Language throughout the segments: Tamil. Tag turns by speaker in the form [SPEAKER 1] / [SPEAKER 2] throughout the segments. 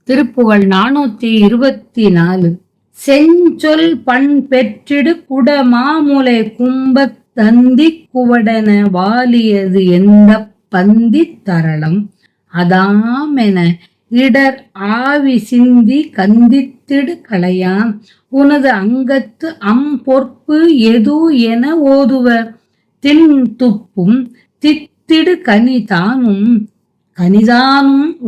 [SPEAKER 1] திருப்புகழ் 424. செஞ்சொல் பண் பெற்றிடு குட மாமுலை கும்பத் தந்திக் குவடன வாலியது எந்தப் பந்தித் தரளம் அதாமென இடர் ஆவி சிந்தி கந்தித்திடு களையாம் உனது அங்கத்து பொற்பு எது என ஓதுவர் தின் துப்பும் தித்திடு கனிதானும்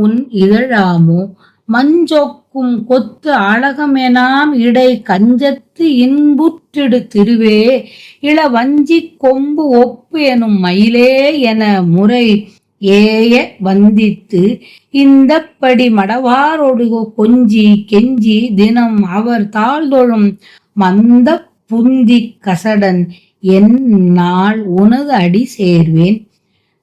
[SPEAKER 1] உன் இதழாமோ மஞ்சொக்கும் கொத்து அழகமெனாம் இடை கஞ்சத்து இன்புற்றிடு திருவே இள வஞ்சி கொம்பு ஒப்பு எனும் மயிலே என முறை ஏய வந்தித்து இந்தப்படி மடவாரொடு கொஞ்சி கெஞ்சி தினம் அவர் தாழ்தொழும் மந்த புந்தி கசடன் என் நாள் உனது அடி சேர்வேன்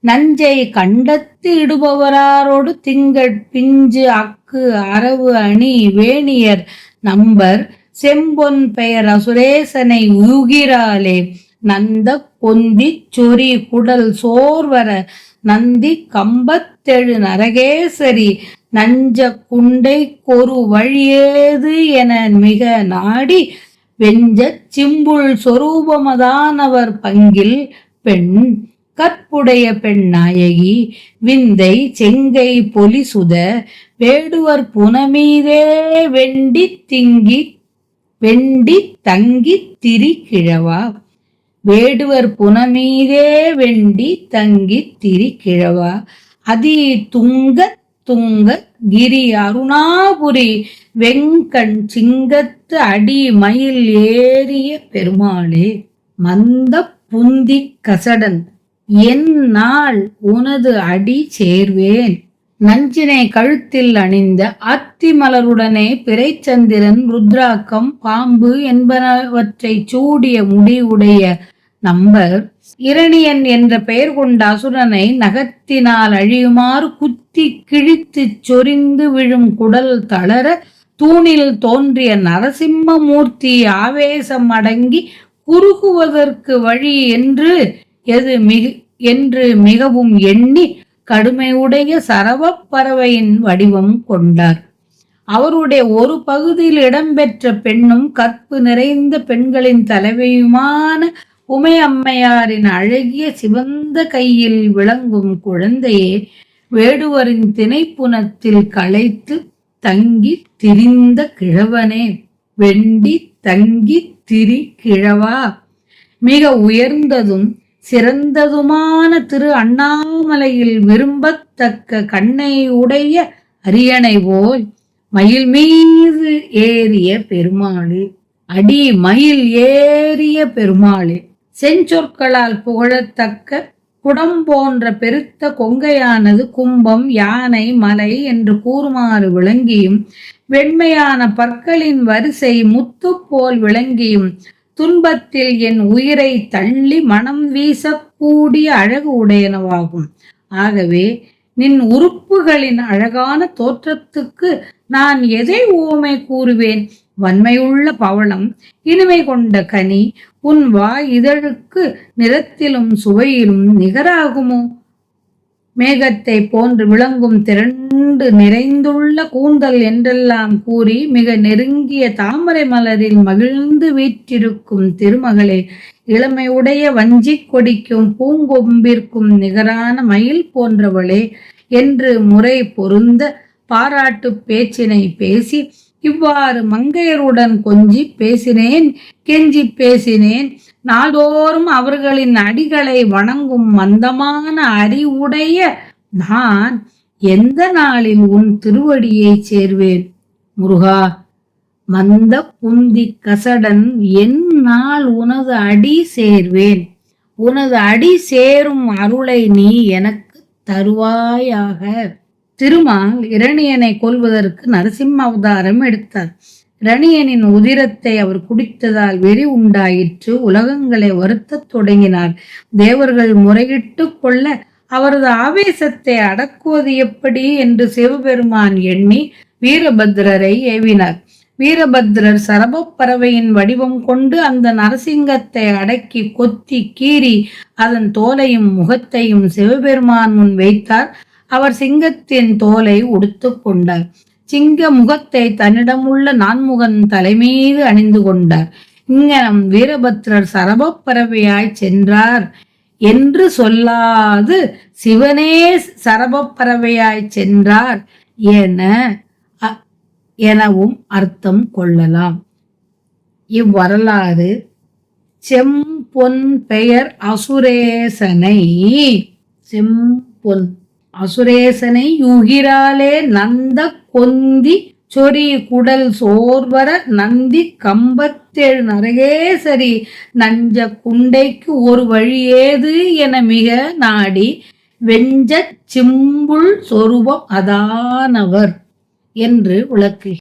[SPEAKER 1] நஞ்சை கண்டத்து இடுபவராரோடு திங்கட் பிஞ்சு அக்கு அரவு அணி வேணியர் நம்பர் செம்பொன் பெயர் அசுரேசனை உகிராலே நந்த கொந்தி சொறி குடல் சோர்வர நந்தி கம்பத்தெழு நரகேசரி நஞ்ச குண்டை கொரு வழியேது என மிக நாடி வெஞ்ச சிம்புள் சொரூபமதானவர் பங்கில் பெண் கற்புடைய பெண் நாயகி விந்தை செங்கை பொலிசுத வேடுவர் புனமீதே வெண்டி தங்கி திரி கிழவா வேடுவர் புனமீதே வெண்டி தங்கி திரி கிழவா அதி துங்க கிரி அருணாபுரி வெங்கண் சிங்கத்து அடி மயில் ஏறிய பெருமாளே மந்த புந்தி கசடன் என் நாள் உனது அடி சேர்வேன் நஞ்சினை கழுத்தில் அணிந்த அத்தி மலருடனே பிறைச்சந்திரன் ருத்ராக்கம் பாம்பு என்பனவற்றை சூடிய முடிவுடைய நம்பர் இரணியன் என்ற பெயர் கொண்ட அசுரனை நகத்தினால் அழியுமாறு குத்தி கிழித்து சொரிந்து விழும் குடல் தளர தூணில் தோன்றிய நரசிம்ம மூர்த்தி ஆவேசம் அடங்கி குறுகுவதற்கு வழி என்று மிகவும் எண்ணி கடுமையுடைய சரவப் பறவையின் வடிவம் கொண்டார். அவருடைய ஒரு பகுதியில் இடம்பெற்ற பெண்ணும் கற்பு நிறைந்த பெண்களின் தலைவியுமான உமையம்மையாரின் அழகிய சிவந்த கையில் விளங்கும் குழந்தையே வேடுவரின் திணைப்புனத்தில் களைத்து தங்கி திரிந்த கிழவனே வெண்டி தங்கி திரி கிழவா மிக உயர்ந்ததும் சிறந்ததுமான திரு அண்ணாமலையில் விரும்பத்தக்க கண்ணை உடைய அரியணை போல் மயில் மீது ஏறிய பெருமாளே அடி மயில் ஏறிய பெருமாளே செஞ்சொற்களால் புகழத்தக்க குடம் போன்ற பெருத்த கொங்கையானது கும்பம் யானை மலை என்று கூறுமாறு விளங்கியும் வெண்மையான பற்களின் வரிசை முத்து போல் விளங்கியும் துன்பத்தில் என் உயிரை தள்ளி மனம் வீசக்கூடிய அழகு உடையனவாகும். ஆகவே நின் உறுப்புகளின் அழகான தோற்றத்துக்கு நான் எதை உவமை கூறுவேன்? வன்மையுள்ள பவளம், இனிமை கொண்ட கனி, உன் வாய் இதழுக்கு நிறத்திலும் சுவையிலும் நிகராகுமோ? மேகத்தை போன்று விளங்கும் திரண்டு நிறைந்துள்ள கூந்தல் என்றெல்லாம் கூறி மிக நெருங்கிய தாமரை மலரில் மகிழ்ந்து வீற்றிருக்கும் திருமகளே, இளமையுடைய வஞ்சி கொடிக்கும் பூங்கொம்பிற்கும் நிகரான மயில் போன்றவளே என்று முறை பொருந்த பாராட்டு பேச்சினை பேசி இவ்வாறு மங்கையருடன் கொஞ்சி பேசினேன், கெஞ்சி பேசினேன். நாள்தோறும் அவர்களின் அடிகளை வணங்கும் மந்தமான அறிவுடைய நான் எந்த நாளில் உன் திருவடியை சேர்வேன்? முருகா, மந்த புந்தி கசடன் என் நாள் உனது அடி சேர்வேன். உனது அடி சேரும் அருளை நீ எனக்கு தருவாயாக. திருமால் இரணியனை கொல்வதற்கு நரசிம்ம அவதாரம் எடுத்தார். இரணியனின் உதிரத்தை அவர் குடித்ததால் வெறி உண்டாயிற்று. உலகங்களை வருத்தத் தொடங்கினார். தேவர்கள் முறையிட்டு கொள்ள அவரது ஆவேசத்தை அடக்குவது எப்படி என்று சிவபெருமான் எண்ணி வீரபத்ரரை ஏவினார். வீரபத்ரர் சரபப் பறவையின் வடிவம் கொண்டு அந்த நரசிங்கத்தை அடக்கி கொத்தி கீறி அதன் தோலையும் முகத்தையும் சிவபெருமான் முன் வைத்தார். அவர் சிங்கத்தின் தோலை உடுத்து கொண்டார். சிங்க முகத்தை தன்னிடமுள்ள நான்முகன் தலைமீது அணிந்து கொண்டார். இங்ஙனம் வீரபத்ரர் சரபப்பறவையாய் சென்றார் என்று சொல்லாது சிவனே சரபப்பறவையாய் சென்றார் எனவும் அர்த்தம் கொள்ளலாம். இவ்வரலாறு செம்பொன் பெயர் அசுரேசனை யுகிராலே நந்த கொந்தி சொறி குடல் சோர்வர நந்தி கம்பத்தேழு நரகேசரி நஞ்ச குண்டைக்கு ஒரு வழி ஏது என மிக நாடி வெஞ்ச சிம்புள் சொரூபம் அதானவர் என்று விளக்கு.